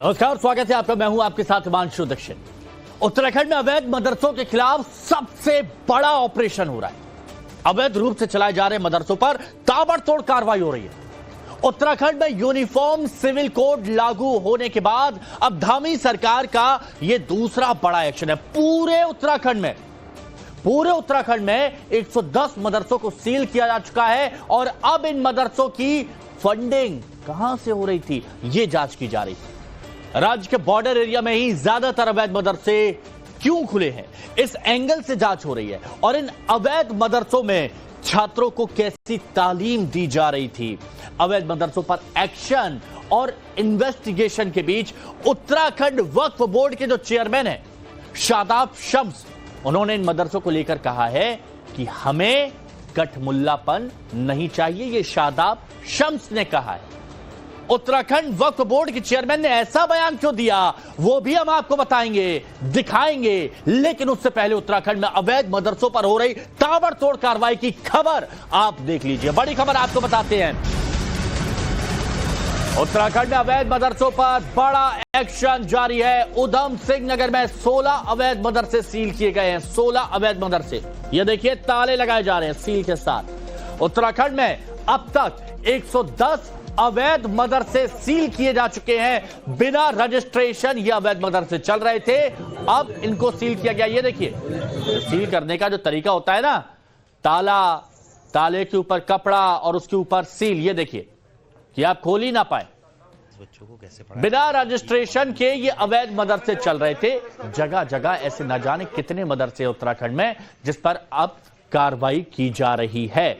नमस्कार, स्वागत है आपका। मैं हूं आपके साथ हिमांशु दीक्षित। उत्तराखंड में अवैध मदरसों के खिलाफ सबसे बड़ा ऑपरेशन हो रहा है। अवैध रूप से चलाए जा रहे मदरसों पर ताबड़तोड़ कार्रवाई हो रही है। उत्तराखंड में यूनिफॉर्म सिविल कोड लागू होने के बाद अब धामी सरकार का यह दूसरा बड़ा एक्शन है। पूरे उत्तराखंड में 110 मदरसों को सील किया जा चुका है और अब इन मदरसों की फंडिंग कहां से हो रही थी, यह जांच की जा रही थी। राज्य के बॉर्डर एरिया में ही ज्यादातर अवैध मदरसे क्यों खुले हैं, इस एंगल से जांच हो रही है। और इन अवैध मदरसों में छात्रों को कैसी तालीम दी जा रही थी, अवैध मदरसों पर एक्शन और इन्वेस्टिगेशन के बीच उत्तराखंड वक्फ बोर्ड के जो चेयरमैन हैं शादाब शम्स, उन्होंने इन मदरसों को लेकर कहा है कि हमें कठमुल्लापन नहीं चाहिए। यह शादाब शम्स ने कहा है। उत्तराखंड वक्फ बोर्ड के चेयरमैन ने ऐसा बयान क्यों दिया, वो भी हम आपको बताएंगे, दिखाएंगे। लेकिन उससे पहले उत्तराखंड में अवैध मदरसों पर हो रही ताबड़तोड़ कार्रवाई की खबर आप देख लीजिए। बड़ी खबर आपको बताते हैं। उत्तराखंड में अवैध मदरसों पर बड़ा एक्शन जारी है। उधम सिंह नगर में 16 अवैध मदरसे सील किए गए हैं। 16 अवैध मदरसे, ये देखिए ताले लगाए जा रहे हैं सील के साथ। उत्तराखंड में अब तक 110 अवैध मदरसे सील किए जा चुके हैं। बिना रजिस्ट्रेशन ये अवैध मदरसे चल रहे थे, अब इनको सील किया गया। ये देखिए सील करने का जो तरीका होता है ना, ताले के ऊपर कपड़ा और उसके ऊपर सील, ये देखिए कि आप खोल ही ना पाए। बच्चों को कैसे बिना रजिस्ट्रेशन के ये अवैध मदरसे चल रहे थे। जगह जगह ऐसे न जाने कितने मदरसे उत्तराखंड में जिस पर अब कार्रवाई की जा रही है।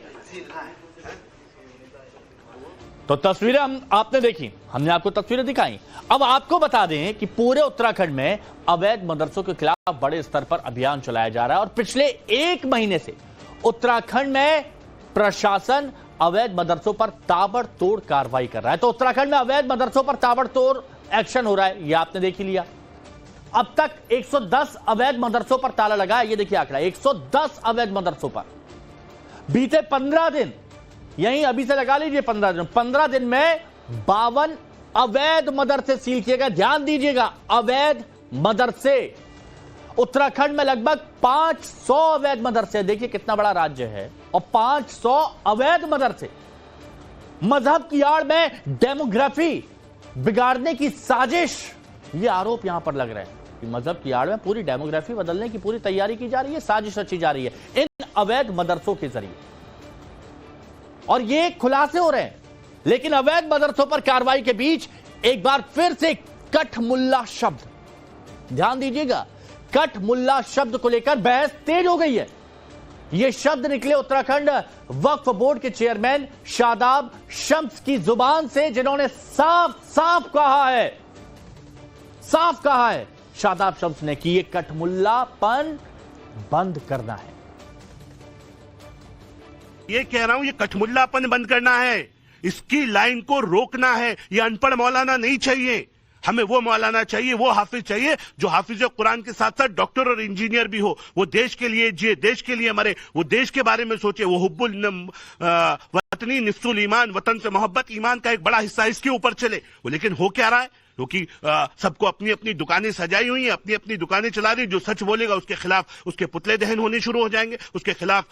तो तस्वीरें आपने देखी, हमने आपको तस्वीरें दिखाई। अब आपको बता दें कि पूरे उत्तराखंड में अवैध मदरसों के खिलाफ बड़े स्तर पर अभियान चलाया जा रहा है और पिछले 1 महीने से उत्तराखंड में प्रशासन अवैध मदरसों पर ताबड़तोड़ कार्रवाई कर रहा है। तो उत्तराखंड में अवैध मदरसों पर ताबड़तोड़ एक्शन हो रहा है, यह आपने देख ही लिया। अब तक 110 अवैध मदरसों पर ताला लगा है। यह देखिए आंकड़ा, 110 अवैध मदरसों पर। बीते 15 दिन, यहीं अभी से लगा लीजिए 15 दिन में 52 अवैध मदरसे सील किए गए। ध्यान दीजिएगा, अवैध मदरसे। उत्तराखंड में लगभग 500 अवैध मदरसे, देखिए कितना बड़ा राज्य है, और 500 अवैध मदरसे। मजहब की आड़ में डेमोग्राफी बिगाड़ने की साजिश, ये आरोप यहां पर लग रहे हैं कि मजहब की आड़ में पूरी डेमोग्राफी बदलने की पूरी तैयारी की जा रही है, साजिश रची जा रही है इन अवैध मदरसों के जरिए। और ये खुलासे हो रहे हैं। लेकिन अवैध मदरसों पर कार्रवाई के बीच एक बार फिर से कठमुल्ला शब्द, ध्यान दीजिएगा, कठमुल्ला शब्द को लेकर बहस तेज हो गई है। ये शब्द निकले उत्तराखंड वक्फ बोर्ड के चेयरमैन शादाब शम्स की जुबान से, जिन्होंने साफ कहा है शादाब शम्स ने कि ये कठमुल्लापन बंद करना है। ये कह रहा हूं, ये कठमुल्लापन बंद करना है, इसकी लाइन को रोकना है। ये अनपढ़ मौलाना नहीं चाहिए, हमें वो मौलाना चाहिए, वो हाफिज चाहिए जो हाफिज कुरान के साथ साथ डॉक्टर और इंजीनियर भी हो। वो देश के लिए जिए, देश के लिए मरे, वो देश के बारे में सोचे। वो हुब्बुल वतनी निफ्सुल ईमान, वतन से मोहब्बत ईमान का एक बड़ा हिस्सा, इसके ऊपर चले। वो लेकिन हो क्या रहा है, क्योंकि सबको अपनी अपनी दुकानें सजाई हुई हैं, अपनी अपनी दुकानें चला रही। जो सच बोलेगा उसके खिलाफ उसके पुतले दहन होने शुरू हो जाएंगे, उसके खिलाफ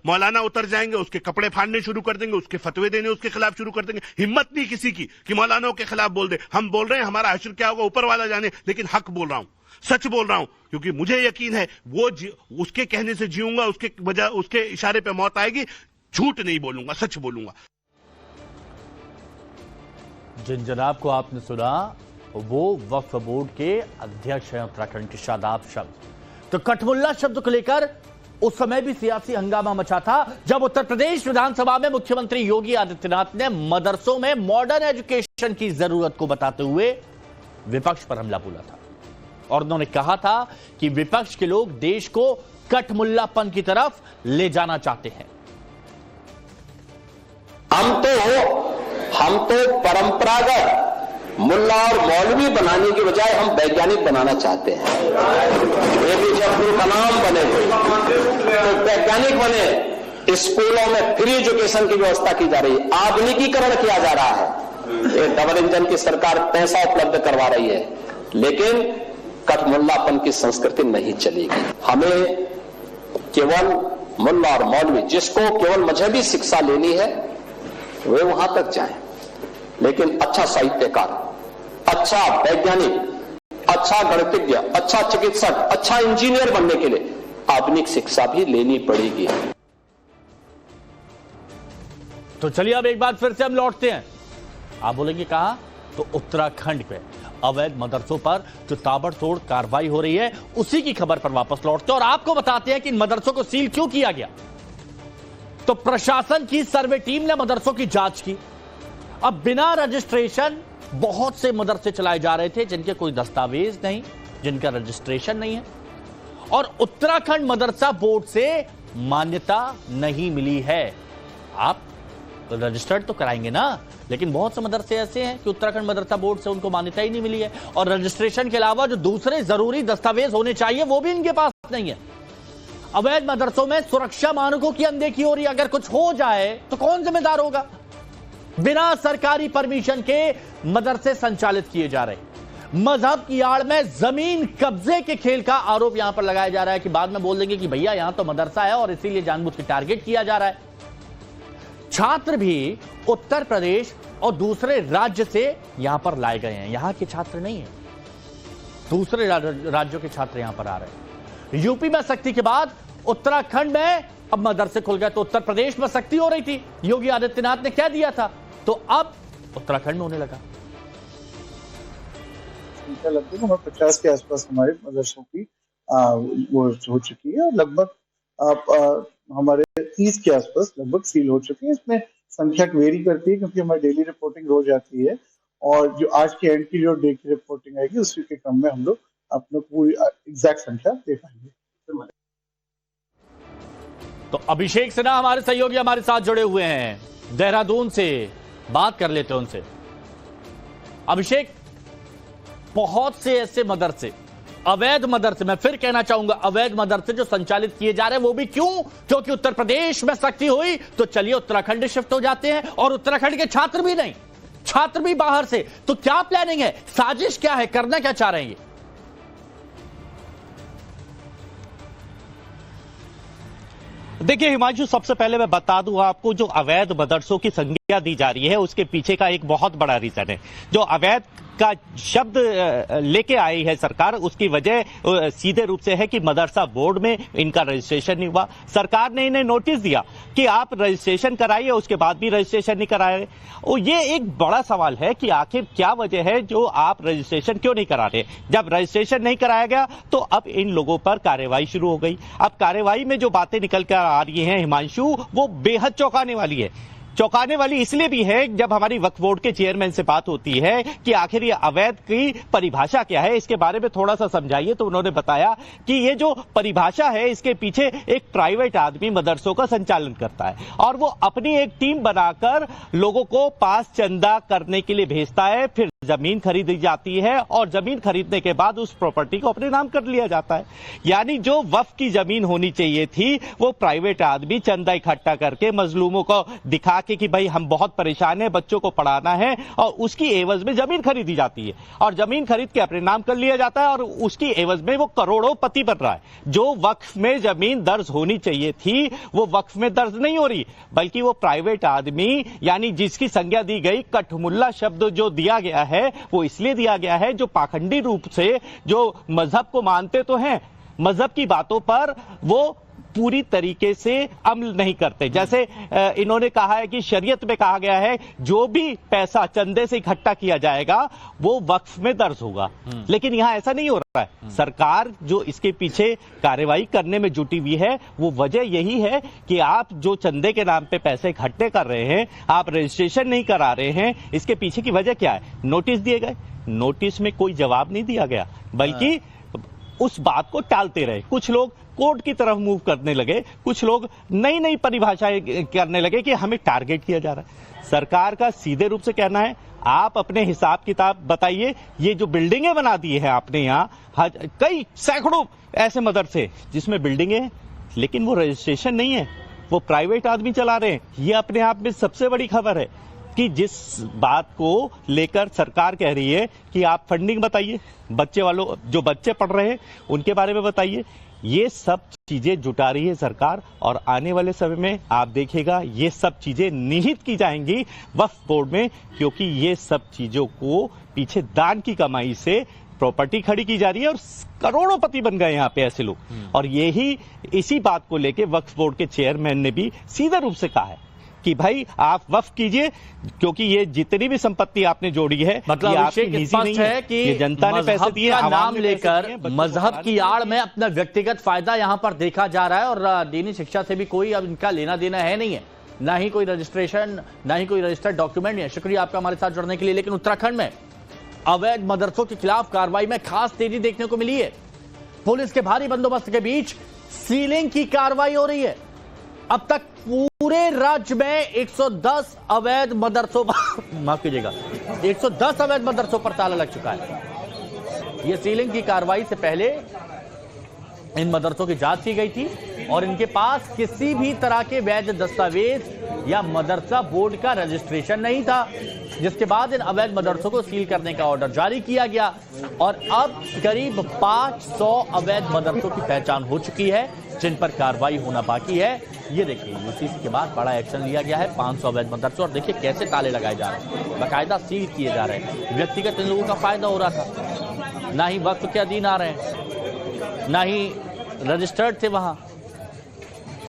मौलाना उतर जाएंगे, उसके कपड़े फाड़ने शुरू कर देंगे, उसके फतवे देने उसके खिलाफ शुरू कर देंगे। हिम्मत नहीं किसी की कि मौलानाओं के खिलाफ बोल दे। हम बोल रहे हैं, हमारा हश्र क्या होगा ऊपर वाला जाने, लेकिन हक बोल रहा हूं, सच बोल रहा हूं, क्योंकि मुझे यकीन है वो उसके कहने से जीऊंगा, उसके इशारे पे मौत आएगी। झूठ नहीं बोलूंगा, सच बोलूंगा। जिन जनाब को आपने सुना वो वक्फ बोर्ड के अध्यक्ष हैं उत्तराखंड के शादाब शम्स। तो कठमुल्ला शब्द को लेकर उस समय भी सियासी हंगामा मचा था जब उत्तर प्रदेश विधानसभा में मुख्यमंत्री योगी आदित्यनाथ ने मदरसों में मॉडर्न एजुकेशन की जरूरत को बताते हुए विपक्ष पर हमला बोला था। और उन्होंने कहा था कि विपक्ष के लोग देश को कठमुल्लापन की तरफ ले जाना चाहते हैं। हम तो परंपरागत मुल्ला और मौलवी बनाने की बजाय हम वैज्ञानिक बनाना चाहते हैं। एपीजे अब्दुल कलाम बने तो वैज्ञानिक बने। स्कूलों में फ्री एजुकेशन की व्यवस्था की जा रही है, आधुनिकीकरण किया जा रहा है। ये डबल इंजन की सरकार पैसा उपलब्ध करवा रही है, लेकिन कठमुल्लापन की संस्कृति नहीं चलेगी। हमें केवल मुल्ला और मौलवी, जिसको केवल मजहबी शिक्षा लेनी है, वे वहां तक जाएं, लेकिन अच्छा साहित्यकार, अच्छा वैज्ञानिक, अच्छा गणितज्ञ, अच्छा चिकित्सक, अच्छा इंजीनियर बनने के लिए आधुनिक शिक्षा भी लेनी पड़ेगी। तो चलिए अब एक बार फिर से हम लौटते हैं। आप बोलेंगे कहां? तो उत्तराखंड पे अवैध मदरसों पर जो ताबड़तोड़ कार्रवाई हो रही है, उसी की खबर पर वापस लौटते हैं और आपको बताते हैं कि इन मदरसों को सील क्यों किया गया। तो प्रशासन की सर्वे टीम ने मदरसों की जांच की। अब बिना रजिस्ट्रेशन बहुत से मदरसे चलाए जा रहे थे जिनके कोई दस्तावेज नहीं, जिनका रजिस्ट्रेशन नहीं है, और उत्तराखंड मदरसा बोर्ड से मान्यता नहीं मिली है। आप रजिस्टर्ड तो कराएंगे ना, लेकिन बहुत से मदरसे ऐसे हैं कि उत्तराखंड मदरसा बोर्ड से उनको मान्यता ही नहीं मिली है, और रजिस्ट्रेशन के अलावा जो दूसरे जरूरी दस्तावेज होने चाहिए वो भी इनके पास नहीं है। अवैध मदरसों में सुरक्षा मानकों की अनदेखी हो रही है। अगर कुछ हो जाए तो कौन जिम्मेदार होगा? बिना सरकारी परमिशन के मदरसे संचालित किए जा रहे हैं। मजहब की आड़ में जमीन कब्जे के खेल का आरोप यहां पर लगाया जा रहा है कि बाद में बोल देंगे कि भैया यहां तो मदरसा है और इसीलिए जानबूझ के टारगेट किया जा रहा है। छात्र भी उत्तर प्रदेश और दूसरे राज्य से यहां पर लाए गए हैं। यहां के छात्र नहीं है, दूसरे राज्यों के छात्र यहां पर आ रहे हैं। यूपी में सख्ती के बाद उत्तराखंड में अब मदरसे खुल गए। तो उत्तर प्रदेश में सख्ती हो रही थी, योगी आदित्यनाथ ने क्या दिया था, तो अब उत्तराखंड में होने लगा। लगभग 50 के आसपास हमारे मदरसों की वो हो चुकी है, और लगभग हमारे 30 के आसपास लगभग सील हो चुकी है। इसमें संख्या वेरी करती है क्योंकि हमारी डेली रिपोर्टिंग रोज आती है, और जो आज के एंड की जो डे की रिपोर्टिंग आएगी उसी के क्रम में हम लोग अपना पूरी एग्जैक्ट संख्या दे पाएंगे। तो अभिषेक सिन्हा हमारे सहयोगी हमारे साथ जुड़े हुए हैं देहरादून से, बात कर लेते हैं उनसे। अभिषेक, बहुत से ऐसे मदरसे, अवैध मदरसे, मैं फिर कहना चाहूंगा अवैध मदरसे जो संचालित किए जा रहे हैं, वो भी क्यों? क्योंकि उत्तर प्रदेश में सख्ती हुई तो चलिए उत्तराखंड शिफ्ट हो जाते हैं, और उत्तराखंड के छात्र भी नहीं, छात्र भी बाहर से। तो क्या प्लानिंग है, साजिश क्या है, करना क्या चाह रहे हैं ये? देखिए हिमांशु, सबसे पहले मैं बता दूं आपको, जो अवैध मदरसों की संज्ञा दी जा रही है उसके पीछे का एक बहुत बड़ा रीजन है। जो अवैध का शब्द लेके आई है सरकार, उसकी वजह सीधे रूप से है कि मदरसा बोर्ड में इनका रजिस्ट्रेशन नहीं हुआ। सरकार ने इन्हें नोटिस दिया कि आप रजिस्ट्रेशन कराइए, उसके बाद भी रजिस्ट्रेशन नहीं कराए। और ये एक बड़ा सवाल है कि आखिर क्या वजह है जो आप रजिस्ट्रेशन क्यों नहीं करा रहे। जब रजिस्ट्रेशन नहीं कराया गया तो अब इन लोगों पर कार्रवाई शुरू हो गई। अब कार्रवाई में जो बातें निकल कर आ रही हैं हिमांशु, वो बेहद चौंकाने वाली है। चौंकाने वाली इसलिए भी है, जब हमारी वक्फ बोर्ड के चेयरमैन से बात होती है कि आखिर ये अवैध की परिभाषा क्या है, इसके बारे में थोड़ा सा समझाइए, तो उन्होंने बताया कि ये जो परिभाषा है इसके पीछे एक प्राइवेट आदमी मदरसों का संचालन करता है, और वो अपनी एक टीम बनाकर लोगों को पास चंदा करने के लिए भेजता है, फिर जमीन खरीदी जाती है, और जमीन खरीदने के बाद उस प्रॉपर्टी को अपने नाम कर लिया जाता है। यानी जो वक्फ की जमीन होनी चाहिए थी, वो प्राइवेट आदमी चंदा इकट्ठा करके मजलूमों को दिखा कि भाई हम बहुत परेशान हैं, बच्चों को पढ़ाना है, और उसकी एवज में जमीन खरीदी जाती है, और जमीन खरीद के अपने नाम कर लिया जाता है, और उसकी एवज में वो करोड़ों पति बन रहा है। जो वक्फ में जमीन दर्ज होनी चाहिए थी वो वक्फ में दर्ज नहीं हो रही, बल्कि वो प्राइवेट आदमी, यानी जिसकी संज्ञा दी गई, कठमुल्ला शब्द जो दिया गया है वो इसलिए दिया गया है जो पाखंडी रूप से, जो मजहब को मानते तो हैं, मजहब की बातों पर वो पूरी तरीके से अमल नहीं करते। जैसे इन्होंने कहा है कि शरीयत में कहा गया है जो भी पैसा चंदे से इकट्ठा किया जाएगा वो वक्फ में दर्ज होगा, लेकिन यहां ऐसा नहीं हो रहा है। सरकार जो इसके पीछे कार्रवाई करने में जुटी हुई है, वो वजह यही है कि आप जो चंदे के नाम पे पैसे इकट्ठे कर रहे हैं, आप रजिस्ट्रेशन नहीं करा रहे हैं। इसके पीछे की वजह क्या है? नोटिस दिए गए, नोटिस में कोई जवाब नहीं दिया गया, बल्कि उस बात को टालते रहे। कुछ लोग कोर्ट की तरफ मूव करने लगे, कुछ लोग नई नई परिभाषाएं करने लगे कि हमें टारगेट किया जा रहा है। सरकार का सीधे रूप से कहना है, आप अपने हिसाब किताब बताइए। ये जो बिल्डिंगें बना दी है आपने यहाँ, कई सैकड़ों ऐसे मदरसे जिसमें बिल्डिंगें हैं लेकिन वो रजिस्ट्रेशन नहीं है, वो प्राइवेट आदमी चला रहे हैं। ये अपने आप में सबसे बड़ी खबर है। कि जिस बात को लेकर सरकार कह रही है कि आप फंडिंग बताइए, बच्चे वालों जो बच्चे पढ़ रहे हैं उनके बारे में बताइए, ये सब चीजें जुटा रही है सरकार। और आने वाले समय में आप देखिएगा ये सब चीजें निहित की जाएंगी वक्फ बोर्ड में, क्योंकि ये सब चीजों को पीछे दान की कमाई से प्रॉपर्टी खड़ी की जा रही है और करोड़ोंपति बन गए यहाँ पे ऐसे लोग। और यही इसी बात को लेके वक्फ बोर्ड के चेयरमैन ने भी सीधे रूप से कहा है कि भाई आप वक्फ कीजिए, क्योंकि ये जितनी भी संपत्ति आपने जोड़ी है मतलब ये आपकी अभिषेक निजी स्पष्ट नहीं है कि ये जनता ने पैसे दिए, मजहब का आवाम नाम ने पैसे लेकर दिए, बच्चों मजहब को की आड़ में अपना व्यक्तिगत फायदा यहां पर देखा जा रहा है। और दीनी शिक्षा से भी कोई अब इनका लेना देना है नहीं है, ना ही कोई रजिस्ट्रेशन, ना ही कोई रजिस्टर्ड डॉक्यूमेंट है। शुक्रिया आपका हमारे साथ जुड़ने के लिए। लेकिन उत्तराखंड में अवैध मदरसों के खिलाफ कार्रवाई में खास तेजी देखने को मिली है। पुलिस के भारी बंदोबस्त के बीच सीलिंग की कार्रवाई हो रही है। अब तक पूरे राज्य में 110 अवैध मदरसों माफ कीजिएगा 110 अवैध मदरसों पर ताला लग चुका है। यह सीलिंग की कार्रवाई से पहले इन मदरसों की जांच की गई थी और इनके पास किसी भी तरह के वैध दस्तावेज या मदरसा बोर्ड का रजिस्ट्रेशन नहीं था, जिसके बाद इन अवैध मदरसों को सील करने का ऑर्डर जारी किया गया। और अब करीब 500 अवैध मदरसों की पहचान हो चुकी है जिन पर कार्रवाई होना बाकी है। ये देखिए यूसीसी के बाद बड़ा एक्शन लिया गया है 500 अवैध मदरसों। और देखिए कैसे ताले लगाए जा रहे हैं, बाकायदा सील किए जा रहे हैं। व्यक्तिगत इन लोगों का फायदा हो रहा था, ना ही वक्फ के अधीन आ रहे हैं, ना ही रजिस्टर्ड थे वहां।